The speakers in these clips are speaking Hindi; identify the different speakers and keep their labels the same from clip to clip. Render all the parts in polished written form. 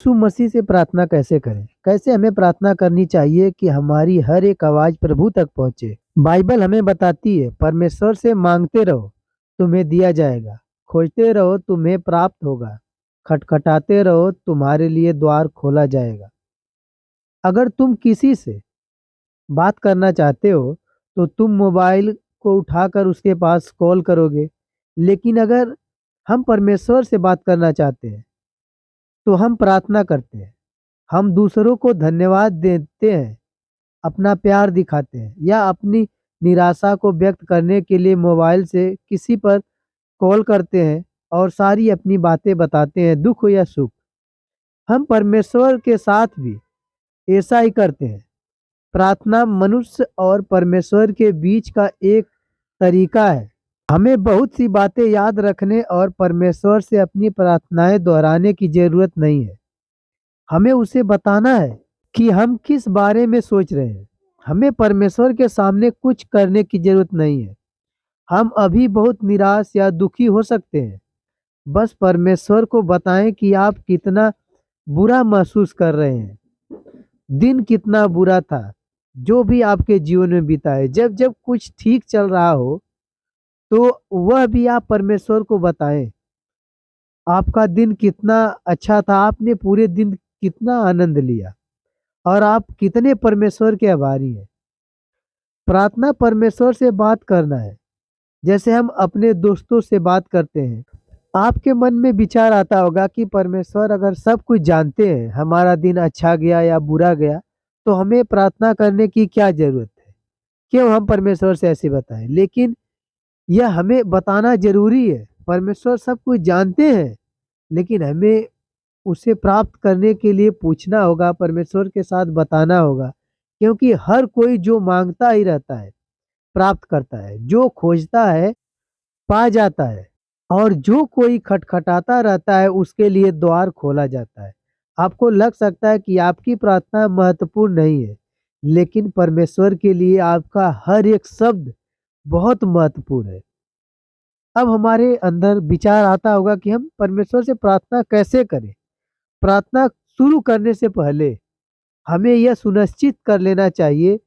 Speaker 1: यीशु मसीह से प्रार्थना कैसे करें? कैसे हमें प्रार्थना करनी चाहिए कि हमारी हर एक आवाज़ प्रभु तक पहुँचे? बाइबल हमें बताती है, परमेश्वर से माँगते रहो, तुम्हें दिया जाएगा। खोजते रहो, तुम्हें प्राप्त होगा। खटखटाते रहो, तुम्हारे लिए द्वार खोला जाएगा। अगर तुम किसी से बात करना चाहते हो, तो तुम मोबाइल को उठाकर उसके पास कॉल करोगे। लेकिन अगर हम परमेश्वर से बात करना चाहते हैं, तो हम प्रार्थना करते हैं। हम दूसरों को धन्यवाद देते हैं, अपना प्यार दिखाते हैं या अपनी निराशा को व्यक्त करने के लिए मोबाइल से किसी पर कॉल करते हैं और सारी अपनी बातें बताते हैं, दुख हो या सुख। हम परमेश्वर के साथ भी ऐसा ही करते हैं। प्रार्थना मनुष्य और परमेश्वर के बीच का एक तरीका है। हमें बहुत सी बातें याद रखने और परमेश्वर से अपनी प्रार्थनाएं दोहराने की जरूरत नहीं है। हमें उसे बताना है कि हम किस बारे में सोच रहे हैं। हमें परमेश्वर के सामने कुछ करने की जरूरत नहीं है। हम अभी बहुत निराश या दुखी हो सकते हैं। बस परमेश्वर को बताएं कि आप कितना बुरा महसूस कर रहे हैं। दिन कितना बुरा था, जो भी आपके जीवन में बीता है। जब जब कुछ ठीक चल रहा हो, तो वह भी आप परमेश्वर को बताएं। आपका दिन कितना अच्छा था, आपने पूरे दिन कितना आनंद लिया और आप कितने परमेश्वर के आभारी हैं। प्रार्थना परमेश्वर से बात करना है, जैसे हम अपने दोस्तों से बात करते हैं। आपके मन में विचार आता होगा कि परमेश्वर अगर सब कुछ जानते हैं, हमारा दिन अच्छा गया या बुरा गया, तो हमें प्रार्थना करने की क्या जरूरत है? क्यों हम परमेश्वर से ऐसे बताएं? लेकिन यह हमें बताना जरूरी है। परमेश्वर सब कुछ जानते हैं, लेकिन हमें उसे प्राप्त करने के लिए पूछना होगा, परमेश्वर के साथ बताना होगा। क्योंकि हर कोई जो मांगता ही रहता है, प्राप्त करता है। जो खोजता है, पा जाता है। और जो कोई खटखटाता रहता है, उसके लिए द्वार खोला जाता है। आपको लग सकता है कि आपकी प्रार्थना महत्वपूर्ण नहीं है, लेकिन परमेश्वर के लिए आपका हर एक शब्द बहुत महत्वपूर्ण है। अब हमारे अंदर विचार आता होगा कि हम परमेश्वर से प्रार्थना कैसे करें। प्रार्थना शुरू करने से पहले हमें यह सुनिश्चित कर लेना चाहिए,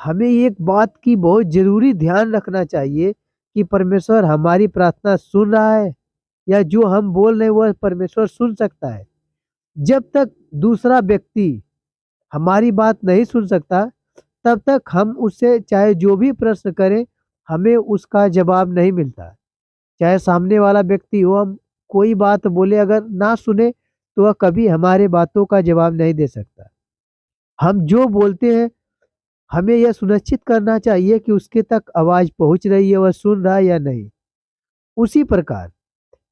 Speaker 1: हमें एक बात की बहुत जरूरी ध्यान रखना चाहिए कि परमेश्वर हमारी प्रार्थना सुन रहा है, या जो हम बोल रहे हैं वह परमेश्वर सुन सकता है। जब तक दूसरा व्यक्ति हमारी बात नहीं सुन सकता, तब तक हम उससे चाहे जो भी प्रश्न करें, हमें उसका जवाब नहीं मिलता। चाहे सामने वाला व्यक्ति हो, हम कोई बात बोले अगर ना सुने, तो वह कभी हमारे बातों का जवाब नहीं दे सकता। हम जो बोलते हैं, हमें यह सुनिश्चित करना चाहिए कि उसके तक आवाज पहुंच रही है, वह सुन रहा है या नहीं। उसी प्रकार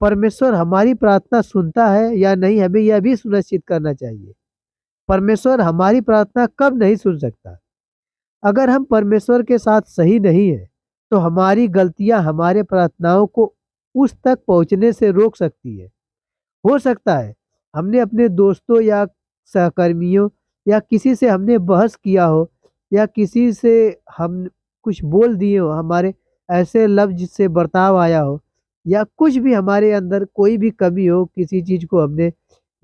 Speaker 1: परमेश्वर हमारी प्रार्थना सुनता है या नहीं, हमें यह भी सुनिश्चित करना चाहिए। परमेश्वर हमारी प्रार्थना कब नहीं सुन सकता? अगर हम परमेश्वर के साथ सही नहीं है, तो हमारी गलतियां हमारे प्रार्थनाओं को उस तक पहुंचने से रोक सकती है। हो सकता है हमने अपने दोस्तों या सहकर्मियों या किसी से हमने बहस किया हो, या किसी से हम कुछ बोल दिए हो, हमारे ऐसे लफ्ज से बर्ताव आया हो, या कुछ भी हमारे अंदर कोई भी कमी हो, किसी चीज को हमने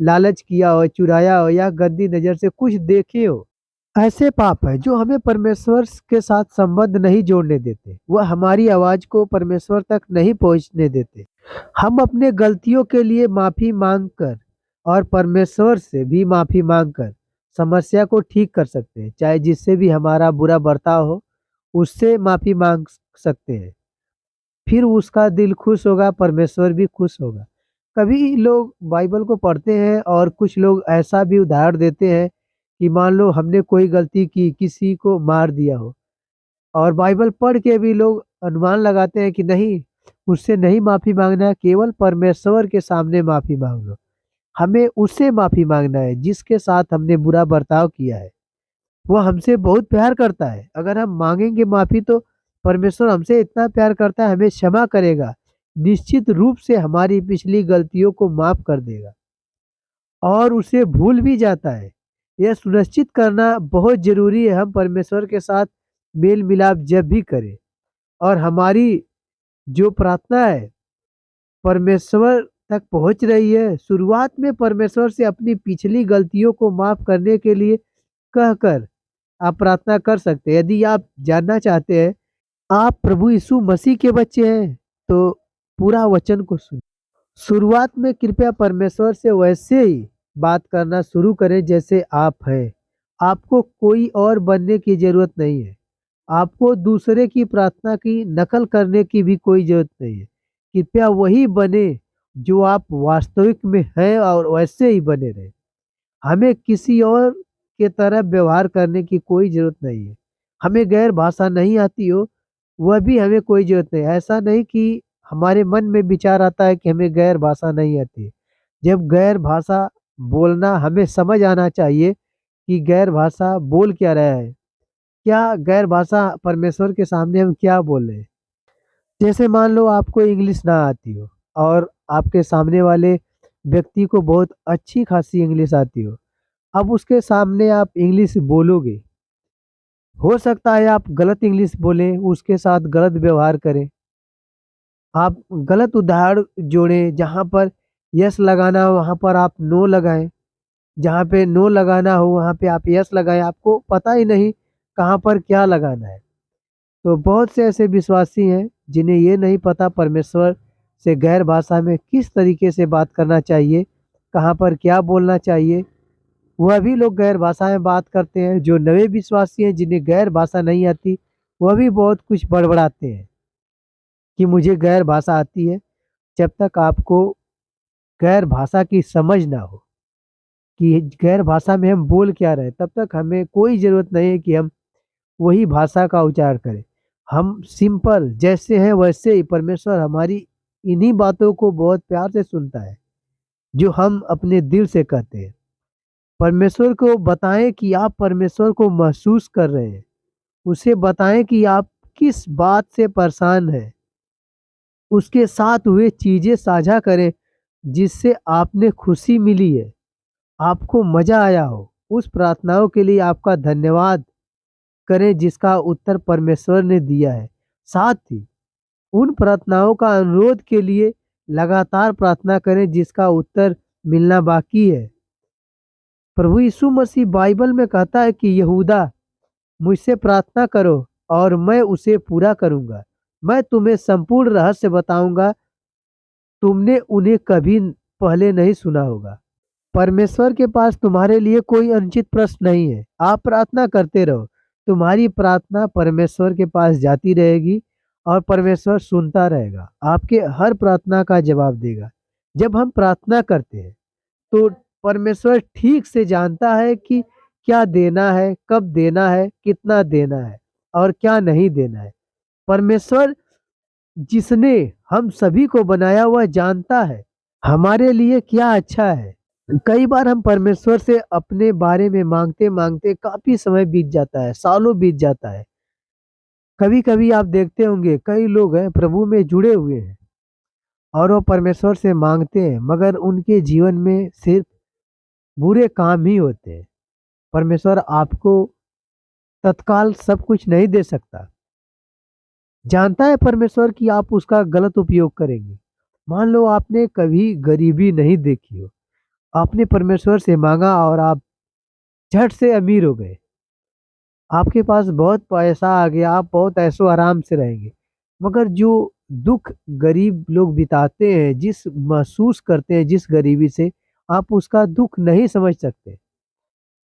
Speaker 1: लालच किया हो, चुराया हो, या गंदी नजर से कुछ देखे हो। ऐसे पाप है जो हमें परमेश्वर के साथ संबंध नहीं जोड़ने देते, वह हमारी आवाज को परमेश्वर तक नहीं पहुंचने देते। हम अपने गलतियों के लिए माफी मांगकर और परमेश्वर से भी माफी मांगकर समस्या को ठीक कर सकते हैं। चाहे जिससे भी हमारा बुरा बर्ताव हो, उससे माफी मांग सकते हैं। फिर उसका दिल खुश होगा, परमेश्वर भी खुश होगा। कभी लोग बाइबल को पढ़ते हैं और कुछ लोग ऐसा भी उदाहरण देते हैं कि मान लो हमने कोई गलती की, किसी को मार दिया हो, और बाइबल पढ़ के भी लोग अनुमान लगाते हैं कि नहीं, उससे नहीं माफी मांगना है, केवल परमेश्वर के सामने माफी मांग लो। हमें उससे माफी मांगना है जिसके साथ हमने बुरा बर्ताव किया है। वह हमसे बहुत प्यार करता है। अगर हम मांगेंगे माफी, तो परमेश्वर हमसे इतना प्यार करता है, हमें क्षमा करेगा। निश्चित रूप से हमारी पिछली गलतियों को माफ कर देगा और उसे भूल भी जाता है। यह सुनिश्चित करना बहुत जरूरी है, हम परमेश्वर के साथ मेल मिलाप जब भी करें, और हमारी जो प्रार्थना है, परमेश्वर तक पहुंच रही है। शुरुआत में परमेश्वर से अपनी पिछली गलतियों को माफ करने के लिए कहकर आप प्रार्थना कर सकते हैं। यदि आप जानना चाहते हैं आप प्रभु यीशु मसीह के बच्चे हैं तो पूरा वचन को सुन। शुरुआत में कृपया परमेश्वर से वैसे ही बात करना शुरू करें जैसे आप हैं। आपको कोई और बनने की जरूरत नहीं है। आपको दूसरे की प्रार्थना की नकल करने की भी कोई जरूरत नहीं है। कृपया वही बने जो आप वास्तविक में हैं और वैसे ही बने रहे। हमें किसी और के तरह व्यवहार करने की कोई जरूरत नहीं है। हमें गैर भाषा नहीं आती हो वह भी हमें कोई जरूरत नहीं। ऐसा नहीं कि हमारे मन में विचार आता है कि हमें गैर भाषा नहीं आती। जब गैर भाषा बोलना हमें समझ आना चाहिए कि गैर भाषा बोल क्या रहा है। क्या गैर भाषा परमेश्वर के सामने हम क्या बोल रहे हैं। जैसे मान लो आपको इंग्लिश ना आती हो और आपके सामने वाले व्यक्ति को बहुत अच्छी खासी इंग्लिश आती हो। अब उसके सामने आप इंग्लिश बोलोगे, हो सकता है आप गलत इंग्लिश बोलें, उसके साथ गलत व्यवहार करें। आप गलत उदाहरण जोड़ें, जहाँ पर यस लगाना हो वहाँ पर आप नो लगाएं, जहाँ पे नो लगाना हो वहाँ पे आप यस लगाएं। आपको पता ही नहीं कहाँ पर क्या लगाना है। तो बहुत से ऐसे विश्वासी हैं जिन्हें ये नहीं पता परमेश्वर से गैर भाषा में किस तरीके से बात करना चाहिए, कहाँ पर क्या बोलना चाहिए। वह भी लोग गैर भाषा में बात करते हैं। जो नए विश्वासी हैं जिन्हें गैर भाषा नहीं आती वह भी बहुत कुछ बड़बड़ाते हैं कि मुझे गैर भाषा आती है। जब तक आपको गैर भाषा की समझ ना हो कि गैर भाषा में हम बोल क्या रहे, तब तक हमें कोई ज़रूरत नहीं है कि हम वही भाषा का उच्चारण करें। हम सिंपल जैसे हैं वैसे ही परमेश्वर हमारी इन्हीं बातों को बहुत प्यार से सुनता है जो हम अपने दिल से कहते हैं। परमेश्वर को बताएं कि आप परमेश्वर को महसूस कर रहे हैं। उसे बताएं कि आप किस बात से परेशान हैं। उसके साथ हुए चीजें साझा करें जिससे आपने खुशी मिली है, आपको मजा आया हो। उस प्रार्थनाओं के लिए आपका धन्यवाद करें जिसका उत्तर परमेश्वर ने दिया है। साथ ही उन प्रार्थनाओं का अनुरोध के लिए लगातार प्रार्थना करें जिसका उत्तर मिलना बाकी है। प्रभु यीशु मसीह बाइबल में कहता है कि यहूदा मुझसे प्रार्थना करो और मैं उसे पूरा करूंगा। मैं तुम्हें संपूर्ण रहस्य बताऊंगा, तुमने उन्हें कभी पहले नहीं सुना होगा। परमेश्वर के पास तुम्हारे लिए कोई अनुचित प्रश्न नहीं है। आप प्रार्थना करते रहो। तुम्हारी प्रार्थना परमेश्वर के पास जाती रहेगी और परमेश्वर सुनता रहेगा, आपके हर प्रार्थना का जवाब देगा। जब हम प्रार्थना करते हैं तो परमेश्वर ठीक से जानता है कि क्या देना है, कब देना है, कितना देना है और क्या नहीं देना है। परमेश्वर जिसने हम सभी को बनाया वह जानता है हमारे लिए क्या अच्छा है। कई बार हम परमेश्वर से अपने बारे में मांगते मांगते काफी समय बीत जाता है, सालों बीत जाता है। कभी कभी आप देखते होंगे कई लोग हैं प्रभु में जुड़े हुए हैं और वो परमेश्वर से मांगते हैं मगर उनके जीवन में सिर्फ बुरे काम ही होते हैं। परमेश्वर आपको तत्काल सब कुछ नहीं दे सकता। जानता है परमेश्वर कि आप उसका गलत उपयोग करेंगे। मान लो आपने कभी गरीबी नहीं देखी हो, आपने परमेश्वर से मांगा और आप झट से अमीर हो गए। आपके पास बहुत पैसा आ गया, आप बहुत ऐशो आराम से रहेंगे। मगर जो दुख गरीब लोग बिताते हैं, जिस महसूस करते हैं जिस गरीबी से, आप उसका दुख नहीं समझ सकते।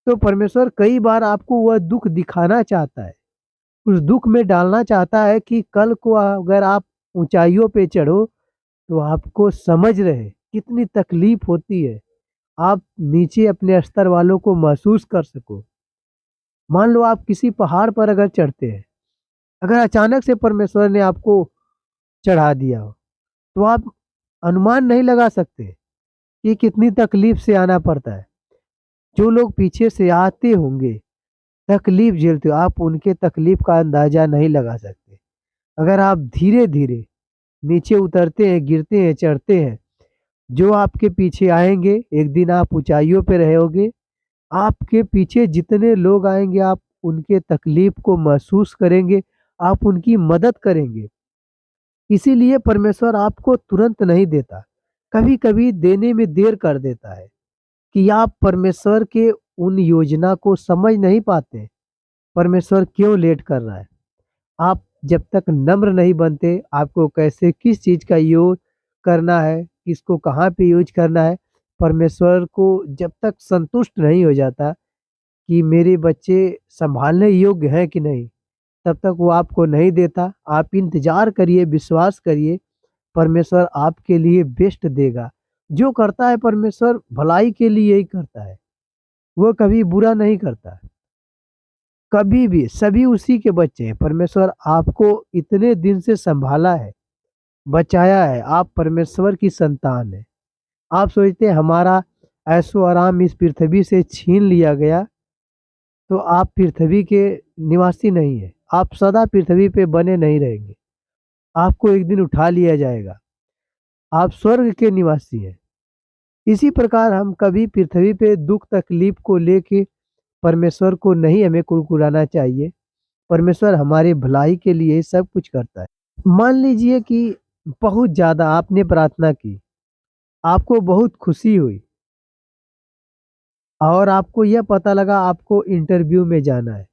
Speaker 1: तो परमेश्वर कई बार आपको वह दुख दिखाना चाहता है, उस दुख में डालना चाहता है कि कल को अगर आप ऊंचाइयों पे चढ़ो तो आपको समझ रहे कितनी तकलीफ होती है। आप नीचे अपने स्तर वालों को महसूस कर सको। मान लो आप किसी पहाड़ पर अगर चढ़ते हैं, अगर अचानक से परमेश्वर ने आपको चढ़ा दिया हो तो आप अनुमान नहीं लगा सकते कि कितनी तकलीफ से आना पड़ता है। जो लोग पीछे से आते होंगे तकलीफ झेलते हो, आप उनके तकलीफ का अंदाजा नहीं लगा सकते। अगर आप धीरे धीरे नीचे उतरते हैं, गिरते हैं, चढ़ते हैं, जो आपके पीछे आएंगे एक दिन आप ऊंचाइयों पे रहोगे। आपके पीछे जितने लोग आएंगे आप उनके तकलीफ को महसूस करेंगे, आप उनकी मदद करेंगे। इसीलिए परमेश्वर आपको तुरंत नहीं देता। कभी कभी देने में देर कर देता है कि आप परमेश्वर के उन योजना को समझ नहीं पाते। परमेश्वर क्यों लेट कर रहा है? आप जब तक नम्र नहीं बनते, आपको कैसे किस चीज़ का यूज़ करना है, किसको कहाँ पे यूज़ करना है, परमेश्वर को जब तक संतुष्ट नहीं हो जाता कि मेरे बच्चे सँभालने योग्य हैं कि नहीं, तब तक वो आपको नहीं देता। आप इंतज़ार करिए, विश्वास करिए, परमेश्वर आपके लिए बेस्ट देगा। जो करता है परमेश्वर भलाई के लिए ही करता है, वो कभी बुरा नहीं करता। कभी भी सभी उसी के बच्चे हैं। परमेश्वर आपको इतने दिन से सँभाला है, बचाया है, आप परमेश्वर की संतान हैं। आप सोचते हैं हमारा ऐशो-आराम इस पृथ्वी से छीन लिया गया, तो आप पृथ्वी के निवासी नहीं हैं। आप सदा पृथ्वी पे बने नहीं रहेंगे। आपको एक दिन उठा लिया जाएगा। आप स्वर्ग के निवासी हैं। इसी प्रकार हम कभी पृथ्वी पे दुःख तकलीफ को लेके परमेश्वर को नहीं हमें कुरकुराना चाहिए। परमेश्वर हमारे भलाई के लिए सब कुछ करता है। मान लीजिए कि बहुत ज़्यादा आपने प्रार्थना की, आपको बहुत खुशी हुई और आपको यह पता लगा आपको इंटरव्यू में जाना है।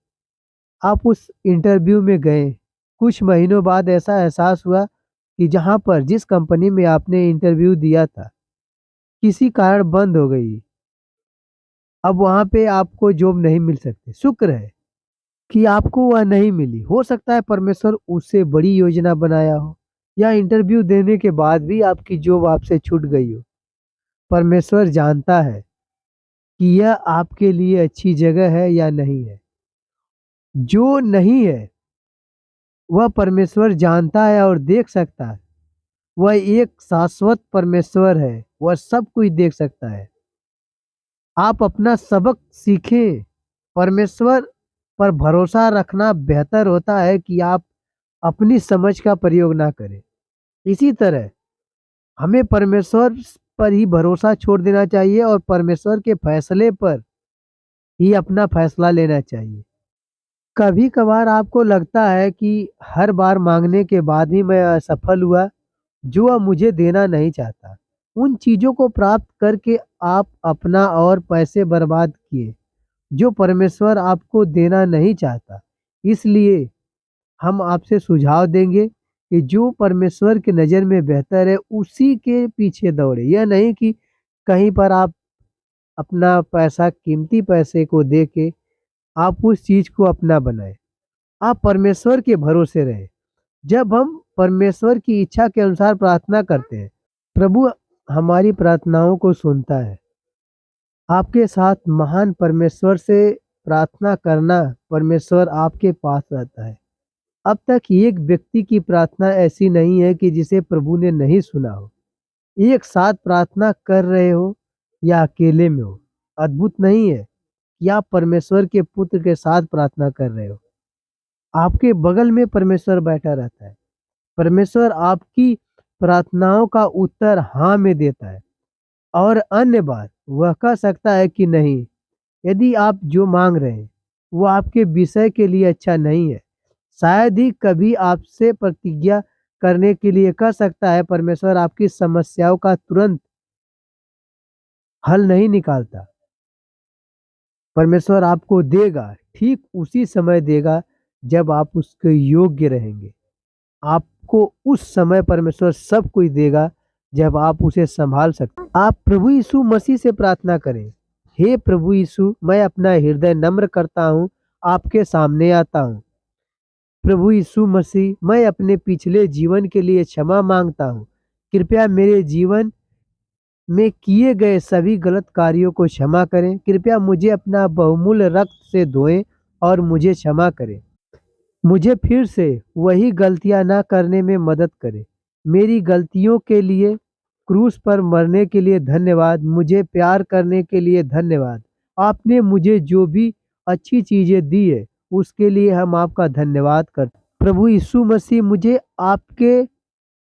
Speaker 1: आप उस इंटरव्यू में गए। कुछ महीनों बाद ऐसा एहसास हुआ कि जहाँ पर जिस कंपनी में आपने इंटरव्यू दिया था, किसी कारण बंद हो गई। अब वहाँ पे आपको जॉब नहीं मिल सकती। शुक्र है कि आपको वह नहीं मिली। हो सकता है परमेश्वर उससे बड़ी योजना बनाया हो, या इंटरव्यू देने के बाद भी आपकी जॉब आपसे छूट गई हो। परमेश्वर जानता है कि यह आपके लिए अच्छी जगह है या नहीं है। जो नहीं है, वह परमेश्वर जानता है और देख सकता है। वह एक शाश्वत परमेश्वर है, वह सब कुछ देख सकता है। आप अपना सबक सीखें। परमेश्वर पर भरोसा रखना बेहतर होता है कि आप अपनी समझ का प्रयोग ना करें। इसी तरह हमें परमेश्वर पर ही भरोसा छोड़ देना चाहिए और परमेश्वर के फैसले पर ही अपना फैसला लेना चाहिए। कभी कभार आपको लगता है कि हर बार मांगने के बाद भी मैं असफल हुआ, जो वह मुझे देना नहीं चाहता। उन चीज़ों को प्राप्त करके आप अपना और पैसे बर्बाद किए, जो परमेश्वर आपको देना नहीं चाहता। इसलिए हम आपसे सुझाव देंगे कि जो परमेश्वर की नज़र में बेहतर है, उसी के पीछे दौड़े। यह नहीं कि कहीं पर आप अपना पैसा, कीमती पैसे को दे के आप उस चीज़ को अपना बनाएँ। आप परमेश्वर के भरोसे रहें। जब हम परमेश्वर की इच्छा के अनुसार प्रार्थना करते हैं, प्रभु हमारी प्रार्थनाओं को सुनता है। आपके साथ महान परमेश्वर से प्रार्थना करना, परमेश्वर आपके पास रहता है। अब तक एक व्यक्ति की प्रार्थना ऐसी नहीं है कि जिसे प्रभु ने नहीं सुना हो। एक साथ प्रार्थना कर रहे हो या अकेले में हो, अद्भुत नहीं है कि आप परमेश्वर के पुत्र के साथ प्रार्थना कर रहे हो। आपके बगल में परमेश्वर बैठा रहता है। परमेश्वर आपकी प्रार्थनाओं का उत्तर हाँ में देता है, और अन्य बार वह कह सकता है कि नहीं। यदि आप जो मांग रहे हैं वो आपके विषय के लिए अच्छा नहीं है, शायद ही कभी आपसे प्रतिज्ञा करने के लिए कह सकता है। परमेश्वर आपकी समस्याओं का तुरंत हल नहीं निकालता। परमेश्वर आपको देगा, ठीक उसी समय देगा जब आप उसके योग्य रहेंगे। आपको उस समय परमेश्वर सब कुछ देगा जब आप उसे संभाल सकते। आप प्रभु यीशु मसीह से प्रार्थना करें। हे प्रभु यीशु, मैं अपना हृदय नम्र करता हूँ, आपके सामने आता हूँ। प्रभु यीशु मसीह, मैं अपने पिछले जीवन के लिए क्षमा मांगता हूँ। कृपया मेरे जीवन में किए गए सभी गलत कार्यों को क्षमा करें। कृपया मुझे अपना बहुमूल्य रक्त से धोएं और मुझे क्षमा करें। मुझे फिर से वही गलतियां ना करने में मदद करें। मेरी गलतियों के लिए क्रूस पर मरने के लिए धन्यवाद। मुझे प्यार करने के लिए धन्यवाद। आपने मुझे जो भी अच्छी चीज़ें दी है, उसके लिए हम आपका धन्यवाद करते हैं। प्रभु यीशु मसीह, मुझे आपके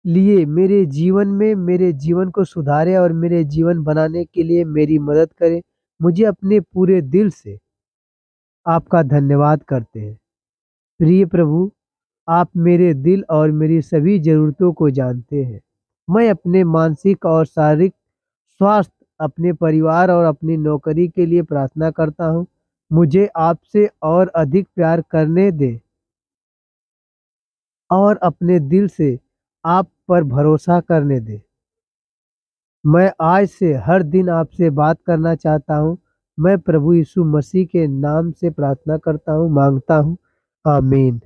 Speaker 1: लिए मेरे जीवन में मेरे जीवन को सुधारें और मेरे जीवन बनाने के लिए मेरी मदद करें। मुझे अपने पूरे दिल से आपका धन्यवाद करते हैं। प्रिय प्रभु, आप मेरे दिल और मेरी सभी ज़रूरतों को जानते हैं। मैं अपने मानसिक और शारीरिक स्वास्थ्य, अपने परिवार और अपनी नौकरी के लिए प्रार्थना करता हूँ। मुझे आपसे और अधिक प्यार करने दें और अपने दिल से आप पर भरोसा करने दें। मैं आज से हर दिन आपसे बात करना चाहता हूँ। मैं प्रभु यीशु मसीह के नाम से प्रार्थना करता हूँ, मांगता हूँ। आमीन।